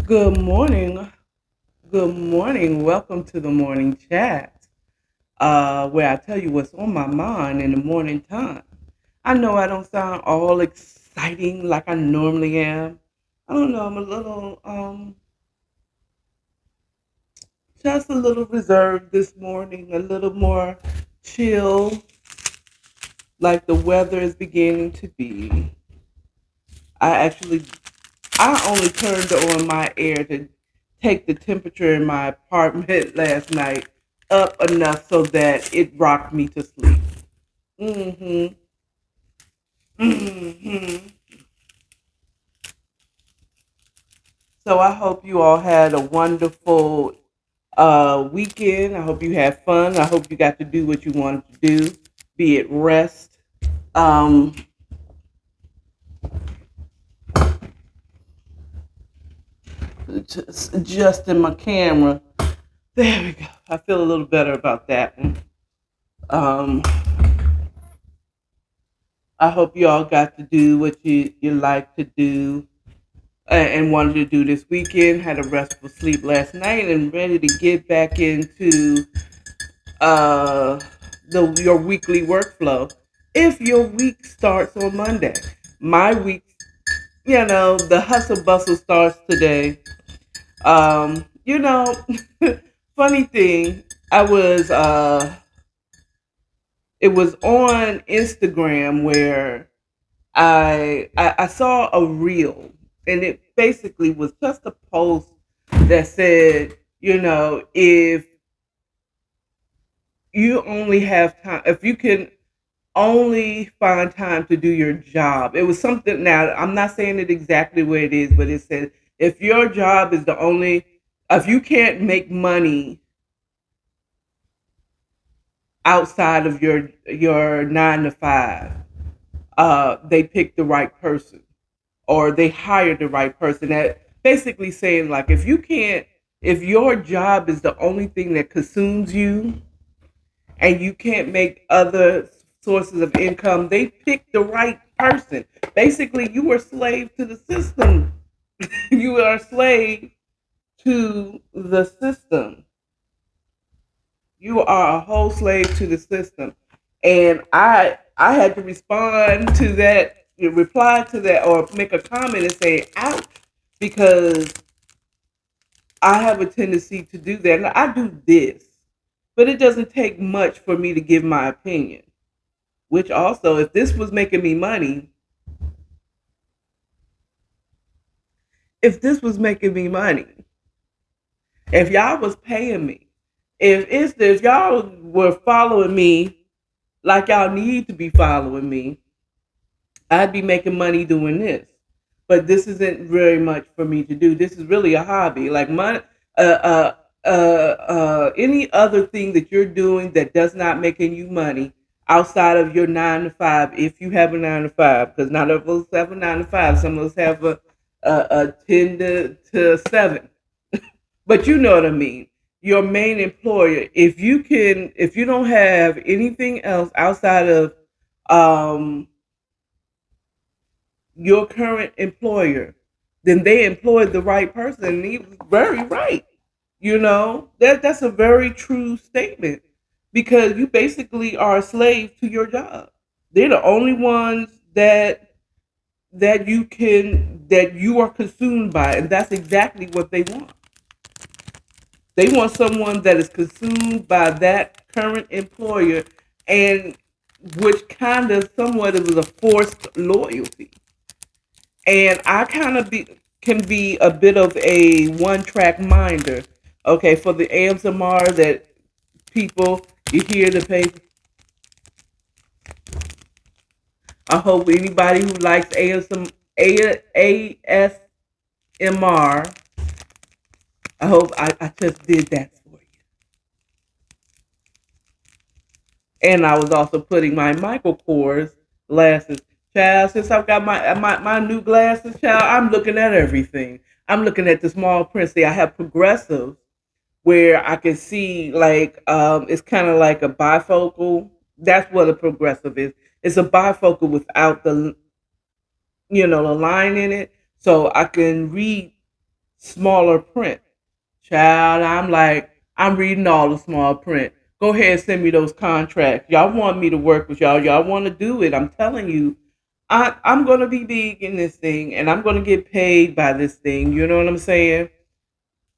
Good morning. Good morning. Welcome to the morning chat, where I tell you what's on my mind in the morning time. I know I don't sound all exciting like I normally am. I don't know. I'm a little, just a little reserved this morning, a little more chill, like the weather is beginning to be. I actually, I only turned on my air to take the temperature in my apartment last night up enough so that it rocked me to sleep. Mm-hmm. Mm-hmm. So I hope you all had a wonderful weekend. I hope you had fun. I hope you got to do what you wanted to do, be it rest. Um, just adjusting my camera. There we go. I feel a little better about that one. Um, I hope you all got to do what you like to do and wanted to do this weekend. Had a restful sleep last night and ready to get back into uh, your weekly workflow. If your week starts on Monday, my week, the hustle bustle starts today. You know, funny thing, I was it was on Instagram where I saw a reel, and it basically was just a post that said, if you only have time, if you can only find time to do your job. It was something. Now I'm not saying it exactly where it is, but it said if your job is the only, if you can't make money outside of your 9 to 5, they picked the right person or they hired the right person. That basically saying like if your job is the only thing that consumes you and you can't make other sources of income, they picked the right person. Basically, you were a slave to the system. You are a slave to the system. You are a whole slave to the system. And I had to respond to that, reply to that, or make a comment and say, ouch, because I have a tendency to do that. And I do this, but it doesn't take much for me to give my opinion. Which also, if this was making me money, if this was making me money, if y'all was paying me, if y'all were following me like y'all need to be following me, I'd be making money doing this. But this isn't very much for me to do. This is really a hobby. Like money, any other thing that you're doing that does not making you money outside of your 9 to 5, if you have a 9 to 5, because not of us have a 9 to 5, some of us have a 10 to 7. But you know what I mean. Your main employer, if you don't have anything else outside of um, your current employer, then they employed the right person. And he was very right. That's a very true statement because you basically are a slave to your job. They're the only ones that you are consumed by, and that's exactly what they want. They want someone that is consumed by that current employer, and which kind of somewhat it was a forced loyalty. And I kind of can be a bit of a one track minder. Okay, for the ASMR that people you hear the paper. I hope anybody who likes ASMR, I hope I just did that for you. And I was also putting my Michael Kors glasses. Child, since I've got my new glasses, child, I'm looking at everything. I'm looking at the small print. See, I have progressives where I can see like it's kind of like a bifocal. That's what a progressive is. It's a bifocal without the line in it, so I can read smaller print. Child, I'm like, I'm reading all the small print. Go ahead and send me those contracts. Y'all want me to work with y'all. Y'all want to do it. I'm telling you, I'm going to be big in this thing and I'm going to get paid by this thing. You know what I'm saying?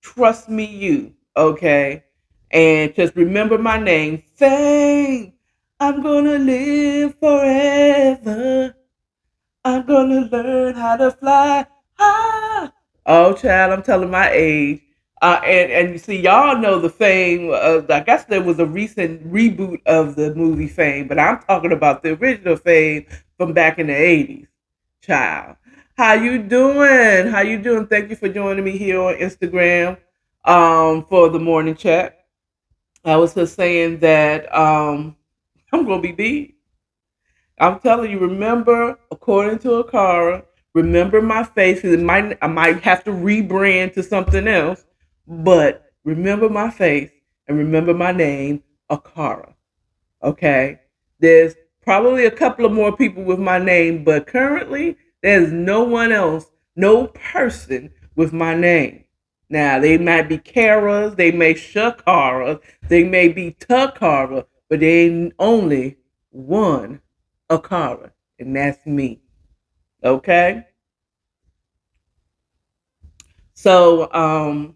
Trust me, you. Okay. And just remember my name, Fame. I'm going to live forever. I'm gonna learn how to fly high. Oh, child, I'm telling my age. And you see, y'all know the Fame. I guess there was a recent reboot of the movie Fame, but I'm talking about the original Fame from back in the '80s. Child, how you doing? How you doing? Thank you for joining me here on Instagram for the morning chat. I was just saying that I'm gonna be big. I'm telling you, remember, according to Akara, remember my face. I might have to rebrand to something else, but remember my face and remember my name, Akara. Okay? There's probably a couple of more people with my name, but currently there's no one else, no person with my name. Now, they might be Karas, they may Shakara, they may be Takara, but they ain't only one Akara, and that's me. Okay? So,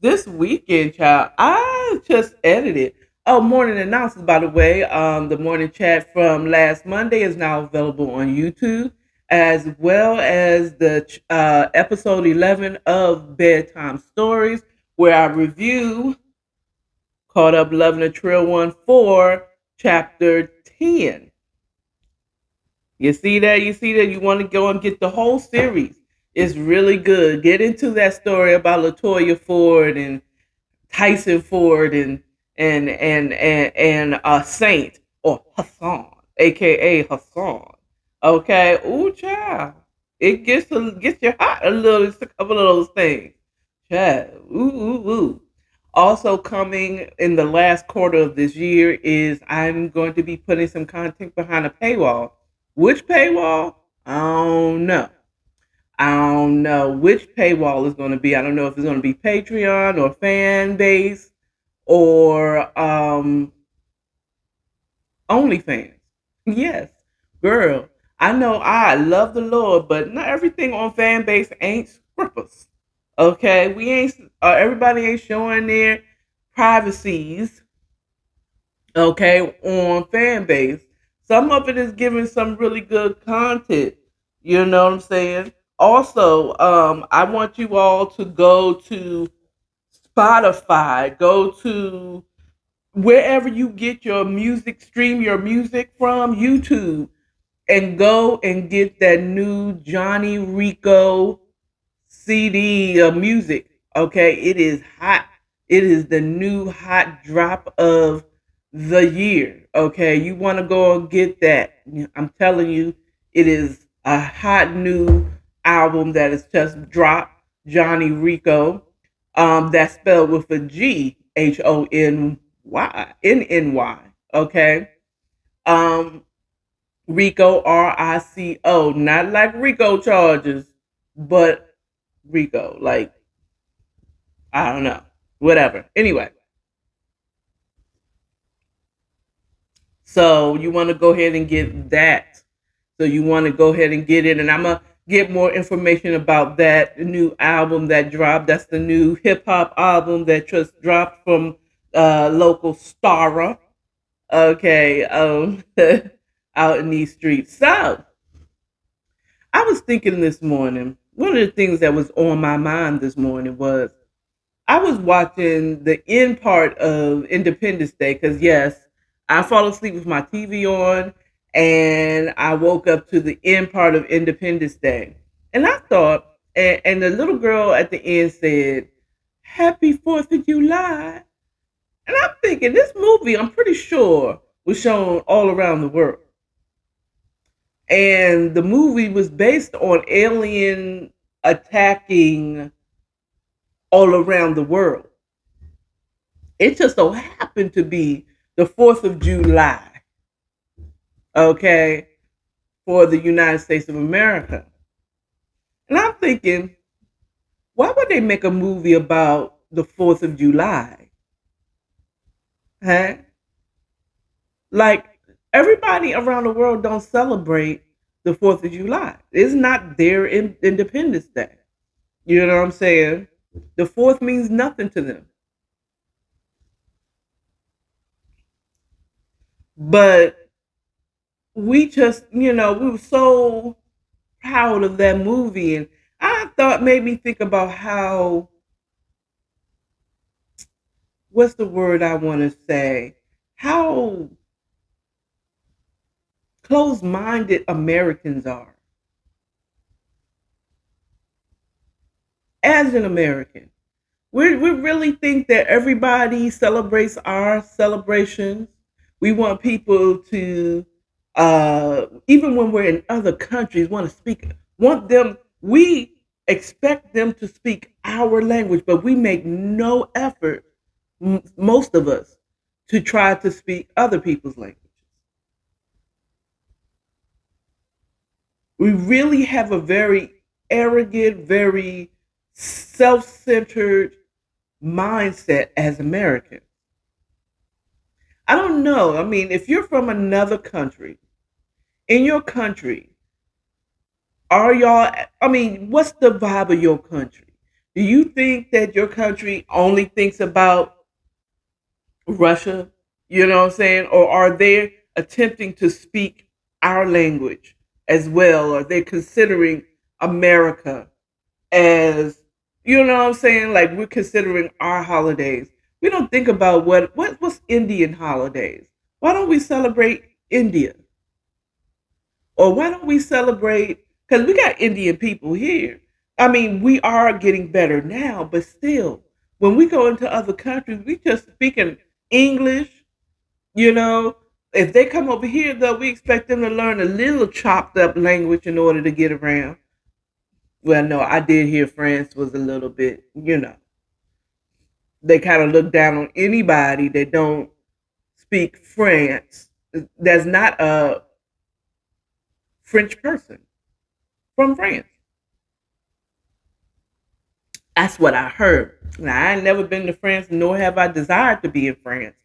this weekend, child, I just edited. Oh, morning announcements, by the way. The morning chat from last Monday is now available on YouTube, as well as the episode 11 of Bedtime Stories, where I review Caught Up Loving a Trail 1 4, Chapter 10. You see that? You see that? You want to go and get the whole series. It's really good. Get into that story about Latoya Ford and Tyson Ford and Saint or Hassan, aka Hassan. Okay, ooh child, it gets you hot a little. It's a couple of those things, child. Ooh ooh ooh. Also coming in the last quarter of this year is I'm going to be putting some content behind a paywall. Which paywall? I don't know. I don't know which paywall is going to be. I don't know if it's going to be Patreon or fan base or OnlyFans. Yes, girl. I know I love the Lord, but not everything on fan base ain't scrippers. Okay, we ain't. Everybody ain't showing their privacies. Okay, on fan base. Some of it is giving some really good content. You know what I'm saying? Also, I want you all to go to Spotify, go to wherever you get your music, stream your music from, YouTube, and go and get that new Johnny Rico CD of music. Okay, it is hot. It is the new hot drop of the year. Okay, you want to go and get that. I'm telling you, it is a hot new album that is just dropped. Johnny Rico. That's spelled with a Ghonny. Okay. Um, Rico Rico, not like Rico charges, but Rico, like I don't know, whatever. Anyway, so you want to go ahead and get that. So you want to go ahead and get it, and I'm gonna get more information about that new album that dropped. That's the new hip hop album that just dropped from local Stara. Okay, out in these streets. So I was thinking this morning. One of the things that was on my mind this morning was I was watching the end part of Independence Day because, yes, I fall asleep with my TV on and I woke up to the end part of Independence Day. And I thought, and the little girl at the end said, Happy 4th of July. And I'm thinking, this movie, I'm pretty sure, was shown all around the world. And the movie was based on alien attacking all around the world. It just so happened to be the 4th of July, okay, for the United States of America. And I'm thinking, Why would they make a movie about the 4th of July? Huh? Like, everybody around the world don't celebrate the 4th of July. It's not their Independence Day. You know what I'm saying? The 4th means nothing to them. But we just, we were so proud of that movie. And I thought made me think about how, what's the word I want to say? How closed minded Americans are as an American. We really think that everybody celebrates our celebrations. We want people to, even when we're in other countries, want to speak, want them, we expect them to speak our language, but we make no effort, most of us, to try to speak other people's language. We really have a very arrogant, very self centered mindset as Americans. I don't know. I mean, if you're from another country, in your country, are y'all, I mean, what's the vibe of your country? Do you think that your country only thinks about Russia? You know what I'm saying? Or are they attempting to speak our language as well? Are they considering America as, you know what I'm saying? Like, we're considering our holidays. We don't think about what's Indian holidays. Why don't we celebrate India? Or why don't we celebrate, because we got Indian people here. I mean, we are getting better now, but still, when we go into other countries, we just speaking English, you know. If they come over here, though, we expect them to learn a little chopped up language in order to get around. Well, no, I did hear France was a little bit, they kind of look down on anybody that don't speak France. That's not a French person from France. That's what I heard. Now, I ain't never been to France, nor have I desired to be in France.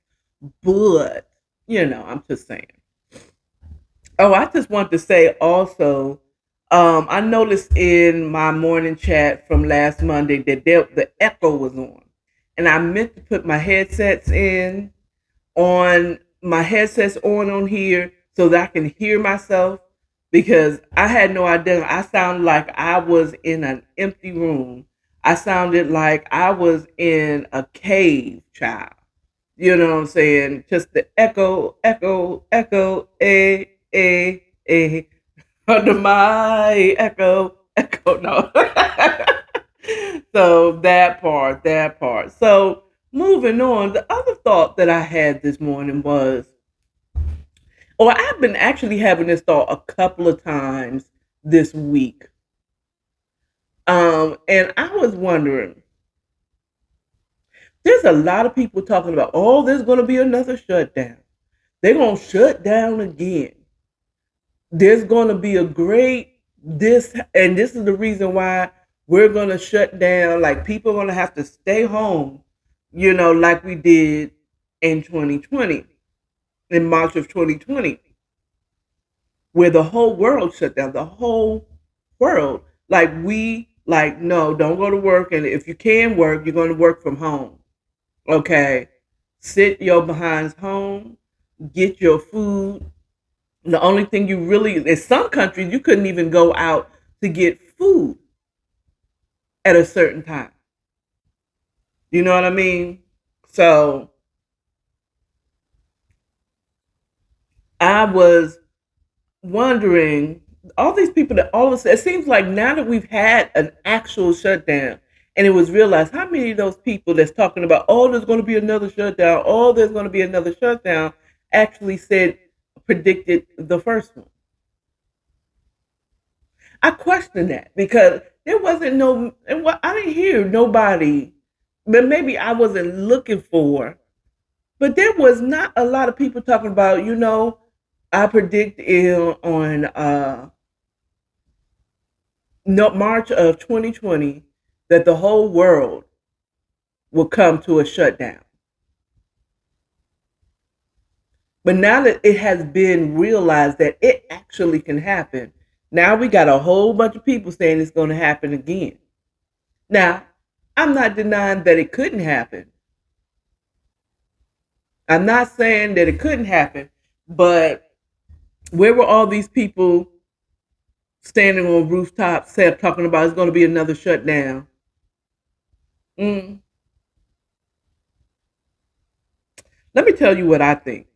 But, I'm just saying. Oh, I just want to say also, I noticed in my morning chat from last Monday that the echo was on. And I meant to put my headsets on my headsets on here so that I can hear myself, because I had no idea. I sounded like I was in an empty room. I sounded like I was in a cave, child. You know what I'm saying? Just the echo, echo, echo, under my echo, echo. No. So that part. So moving on, the other thought that I had this morning was, or I've been actually having this thought a couple of times this week. And I was wondering, there's a lot of people talking about, oh, there's going to be another shutdown. They're going to shut down again. There's going to be a great this, and this is the reason why we're going to shut down. Like, people are going to have to stay home, like we did in 2020, in March of 2020, where the whole world shut down. The whole world. Like, no, don't go to work. And if you can work, you're going to work from home. Okay. Sit your behinds home, get your food. The only thing you really, in some countries, you couldn't even go out to get food at a certain time. You know what I mean? So I was wondering, all these people that all of a sudden, it seems like now that we've had an actual shutdown and it was realized, how many of those people that's talking about, oh, there's going to be another shutdown, oh, there's going to be another shutdown, actually predicted the first one. I question that because there wasn't no, and what I didn't hear nobody, but maybe I wasn't looking for, but there was not a lot of people talking about, I predict on no, March of 2020 that the whole world will come to a shutdown. But now that it has been realized that it actually can happen, now we got a whole bunch of people saying it's going to happen again. Now, I'm not denying that it couldn't happen. I'm not saying that it couldn't happen, but where were all these people standing on rooftops talking about it's going to be another shutdown? Mm. Let me tell you what I think.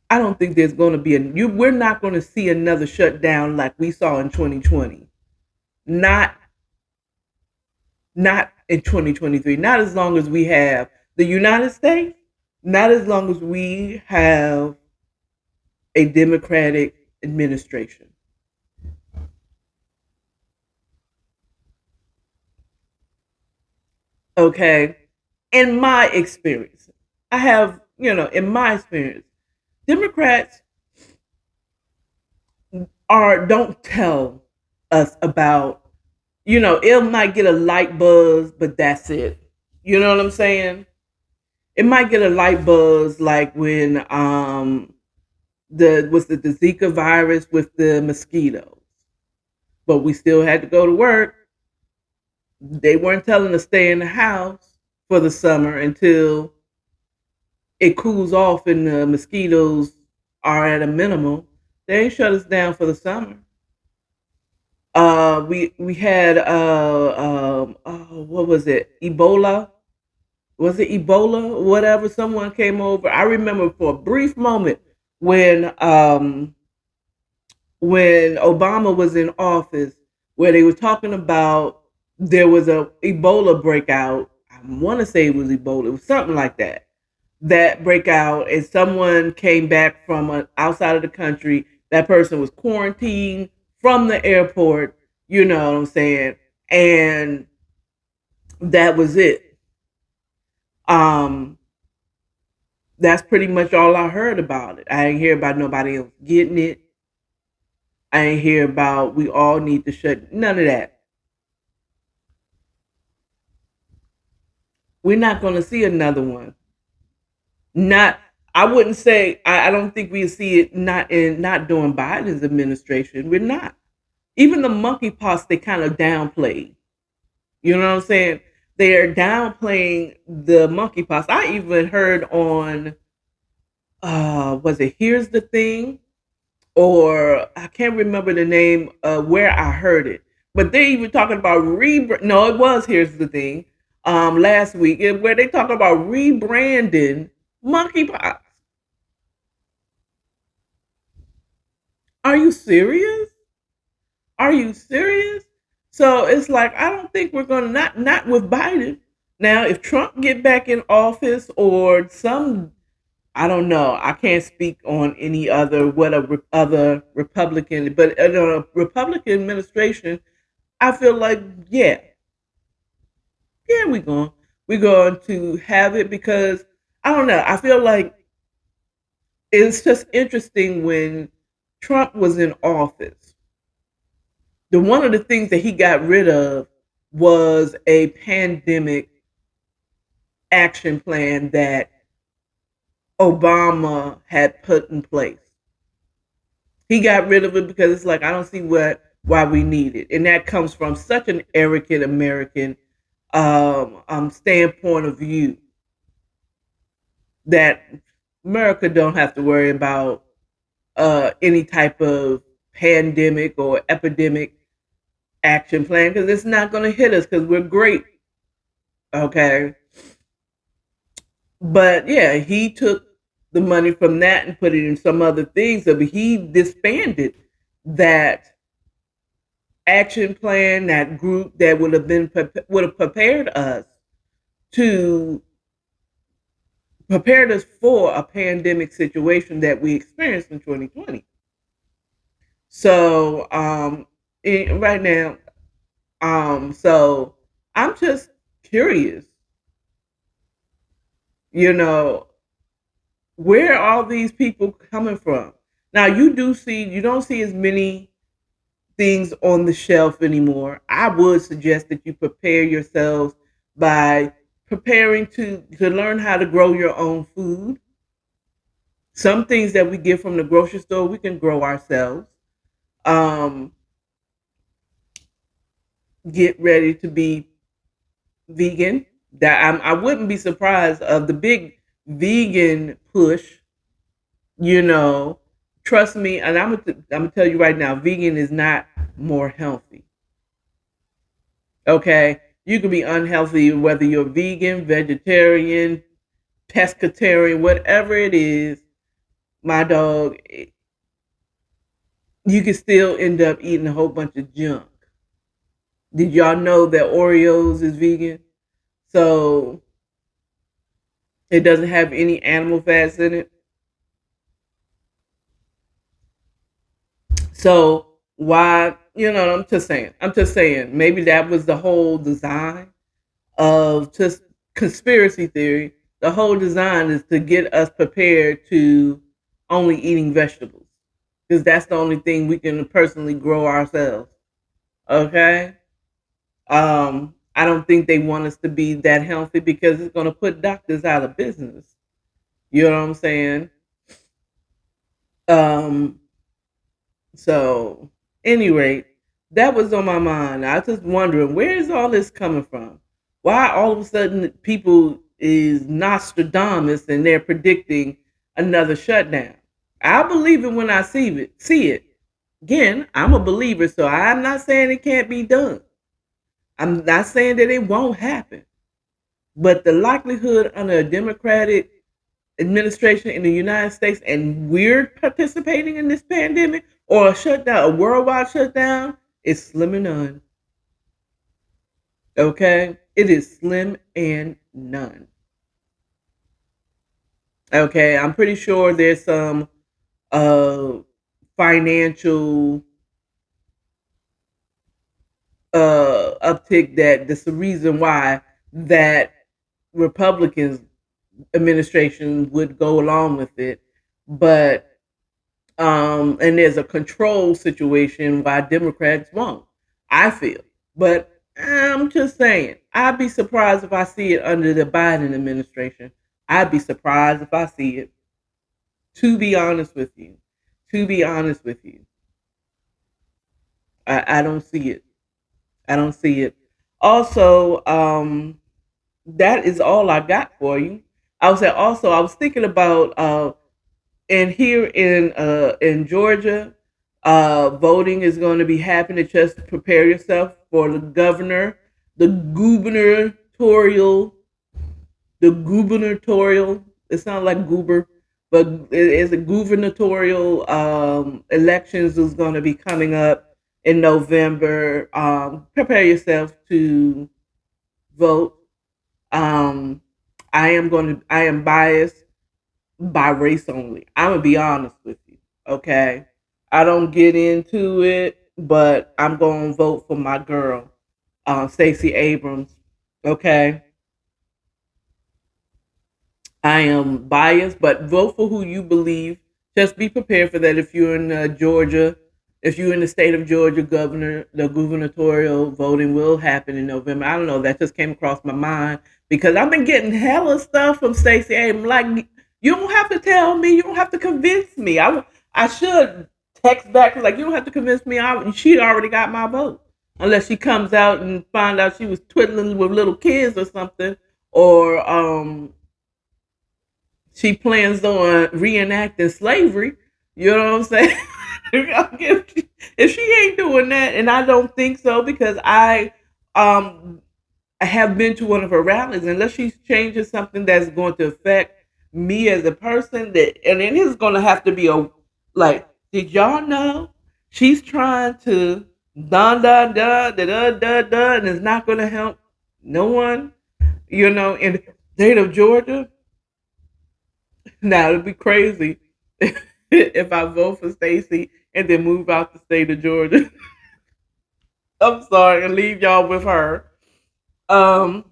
I don't think there's going to be we're not going to see another shutdown like we saw in 2020. Not not in 2023. Not as long as we have the United States, not as long as we have a Democratic administration. Okay? In my experience, I have, in my experience, Democrats don't tell us about, it might get a light buzz, but that's it. You know what I'm saying? It might get a light buzz like when the Zika virus with the mosquitoes. But we still had to go to work. They weren't telling us to stay in the house for the summer until it cools off and the mosquitoes are at a minimum. They ain't shut us down for the summer. We had what was it? Ebola? Was it Ebola? Whatever. Someone came over. I remember for a brief moment when Obama was in office, where they were talking about there was a Ebola breakout. I want to say it was Ebola. It was something like that. That breakout, and someone came back from outside of the country. That person was quarantined from the airport. You know what I'm saying? And that was it. Um, that's pretty much all I heard about it. I didn't hear about nobody else getting it. I ain't hear about we all need to shut none of that. We're not going to see another one. Not, I wouldn't say. I don't think we see it not during Biden's administration. We're not. Even the monkeypox they kind of downplayed. You know what I'm saying? They are downplaying the monkeypox. I even heard on was it Here's the Thing, or I can't remember the name where I heard it, but they even talking about no, it was Here's the Thing last week, where they talk about rebranding monkeypox. Are you serious? Are you serious? So it's like I don't think we're gonna not with Biden. Now, if Trump get back in office or some, I don't know. I can't speak on any other other Republican, but in a Republican administration, I feel like yeah, we're going to have it because I don't know. I feel like it's just interesting when Trump was in office. The one of the things that he got rid of was a pandemic action plan that Obama had put in place. He got rid of it because it's like I don't see why we need it, and that comes from such an arrogant American standpoint of view that America don't have to worry about any type of pandemic or epidemic action plan because it's not going to hit us because we're great. Okay, but yeah, he took the money from that and put it in some other things. So he disbanded that action plan, that group that would have to prepared us for a pandemic situation that we experienced in 2020. So right now, so I'm just curious, you know, where are all these people coming from? Now you don't see as many things on the shelf anymore. I would suggest that you prepare yourselves by preparing to learn how to grow your own food. Some things that we get from the grocery store, we can grow ourselves. Um, get ready to be vegan. I wouldn't be surprised of the big vegan push. You know, trust me, and I'm gonna tell you right now, vegan is not more healthy. Okay, you can be unhealthy whether you're vegan, vegetarian, pescatarian, whatever it is. My dog, you can still end up eating a whole bunch of junk. Did y'all know that Oreos is vegan? So it doesn't have any animal fats in it. So why, I'm just saying. I'm just saying maybe that was the whole design of just conspiracy theory. The whole design is to get us prepared to only eating vegetables because that's the only thing we can personally grow ourselves. Okay. I don't think they want us to be that healthy because it's going to put doctors out of business. You know what I'm saying? Um, so, any rate, that was on my mind. I was just wondering where is all this coming from? Why all of a sudden people is Nostradamus and they're predicting another shutdown? I believe it when I see it. See it. Again, I'm a believer, so I'm not saying it can't be done. I'm not saying that it won't happen. But the likelihood under a Democratic administration in the United States and we're participating in this pandemic or a shutdown, a worldwide shutdown, is slim and none. Okay? It is slim and none. Okay, I'm pretty sure there's some uh financial uptick that that's the reason why that Republicans administration would go along with it. But and there's a control situation why Democrats won't. I feel, but I'm just saying, I'd be surprised if I see it under the Biden administration. I'd be surprised if I see it. To be honest with you, to be honest with you, I don't see it. I don't see it. Also, that is all I got for you. I was also I was thinking about and here in Georgia, voting is going to be happening. Just prepare yourself for the governor, the gubernatorial, the gubernatorial. It sounds like goober, but it is a gubernatorial elections is going to be coming up in November. Prepare yourself to vote. Um, I am biased by race only. I'm gonna be honest with you. Okay, I don't get into it, but I'm gonna vote for my girl, Stacey Abrams. Okay, I am biased, but vote for who you believe. Just be prepared for that. If you're in Georgia, if you're in the state of Georgia, the gubernatorial voting will happen in November. I don't know. That just came across my mind because I've been getting hella stuff from Stacey Abrams. Like, you don't have to tell me. You don't have to convince me. I should text back like, you don't have to convince me. She already got my vote. Unless she comes out and find out she was twiddling with little kids or something, or she plans on reenacting slavery. You know what I'm saying? If she ain't doing that, and I don't think so because um I have been to one of her rallies, unless she's changing something that's going to affect me as a person, that and then it's going to have to be a like. Did y'all know she's trying to dun dun dun da da da da, and it's not going to help no one. In the state of Georgia, now it'd be crazy if I vote for Stacey and then move out the state of Georgia. I'm sorry and leave y'all with her. Um,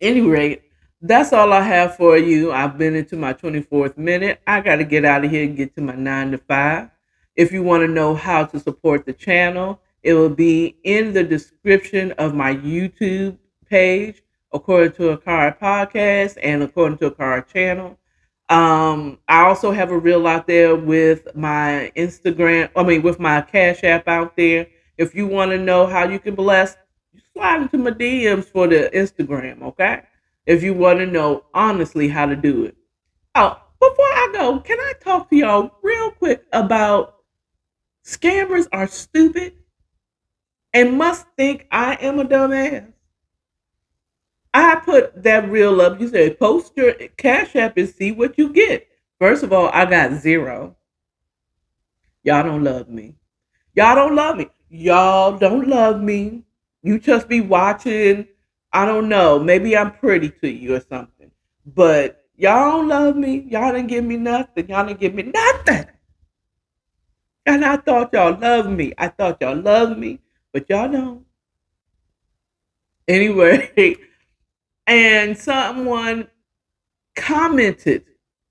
Any rate, that's all I have for you. I've been into my 24th minute. I got to get out of here and get to my 9 to 5. If you want to know how to support the channel, it will be in the description of my YouTube page, according to Akara Podcast and according to Akara Channel. I also have a reel out there with my Instagram, with my Cash App out there. If you want to know how you can bless, you slide into my DMs for the Instagram, okay? If you want to know honestly how to do it. Oh, before I go, can I talk to y'all real quick about scammers are stupid and must think I am a dumbass? I put that reel up. You said post your Cash App and see what you get. First of all, I got zero. Y'all don't love me. Y'all don't love me. Y'all don't love me. You just be watching. I don't know. Maybe I'm pretty to you or something. But y'all don't love me. Y'all didn't give me nothing. Y'all didn't give me nothing. And I thought y'all loved me. I thought y'all loved me, but y'all don't. Anyway, and someone commented,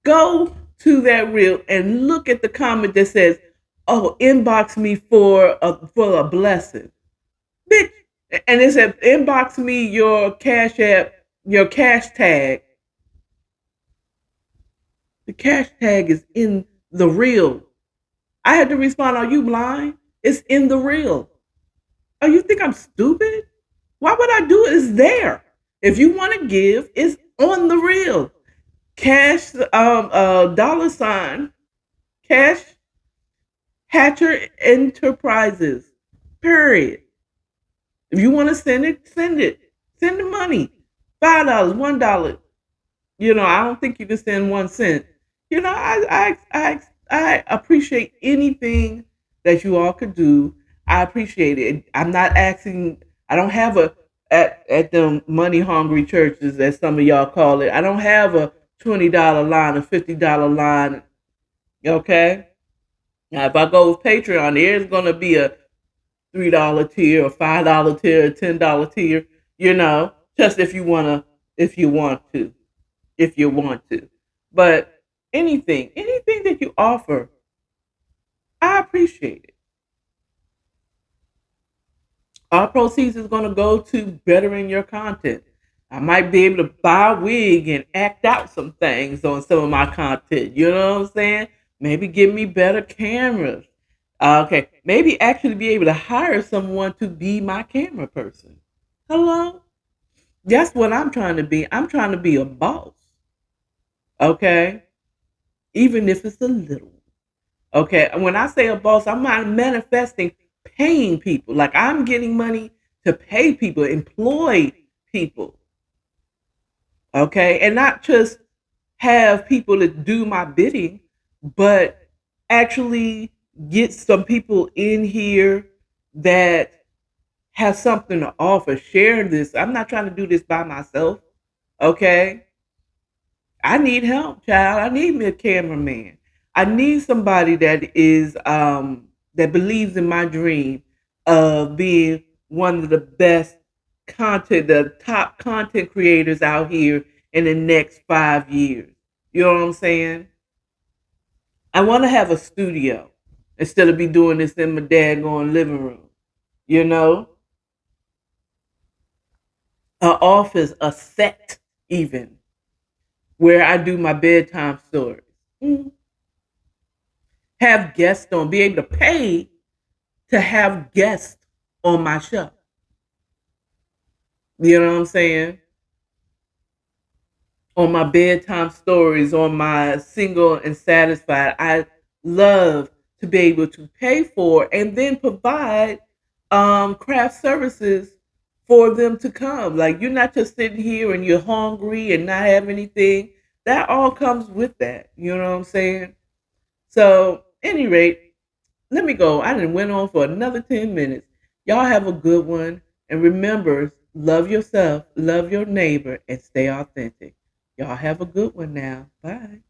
go to that reel and look at the comment that says, "Oh, inbox me for a blessing, bitch." And it said, "Inbox me your Cash App, your cash tag." The cash tag is in the reel. I had to respond, "Are you blind? It's in the reel. Oh, you think I'm stupid? Why would I do it? It's there. If you want to give, it's on the reel. Cash, dollar sign, Cash Hatcher Enterprises. Period. If you want to send it, send it. Send the money. $5, $1. I don't think you can send 1 cent. I appreciate anything that you all could do. I appreciate it. I'm not asking. I don't have a at the money hungry churches, as some of y'all call it. I don't have a $20 line, a $50 line. Okay. Now, if I go with Patreon, there's gonna be a $3 tier, a $5 tier, a $10 tier. Just if you want to, if you want to. But anything that you offer, I appreciate it. All proceeds is going to go to bettering your content. I might be able to buy a wig and act out some things on some of my content. You know what I'm saying? Maybe give me better cameras. Okay, maybe actually be able to hire someone to be my camera person. Hello? That's what I'm trying to be. I'm trying to be a boss. Okay? Even if it's a little. Okay, and when I say a boss, I'm not manifesting paying people. Like I'm getting money to pay people, employ people. Okay, and not just have people that do my bidding, but actually get some people in here that have something to offer. Share this. I'm not trying to do this by myself. Okay, I need help, child. I need me a cameraman. I need somebody that is that believes in my dream of being one of the best the top content creators out here in the next 5 years. You know what I'm saying? I want to have a studio instead of be doing this in my daggone living room. You know, an office, a set, even where I do my bedtime stories. Mm. Have guests on, be able to pay to have guests on my show. You know what I'm saying? On my bedtime stories, on my single and satisfied. I love to be able to pay for and then provide craft services for them to come. Like you're not just sitting here and you're hungry and not have anything. That all comes with that. You know what I'm saying? So, any rate, let me go. I done went on for another 10 minutes. Y'all have a good one. And remember, love yourself, love your neighbor, and stay authentic. Y'all have a good one now. Bye.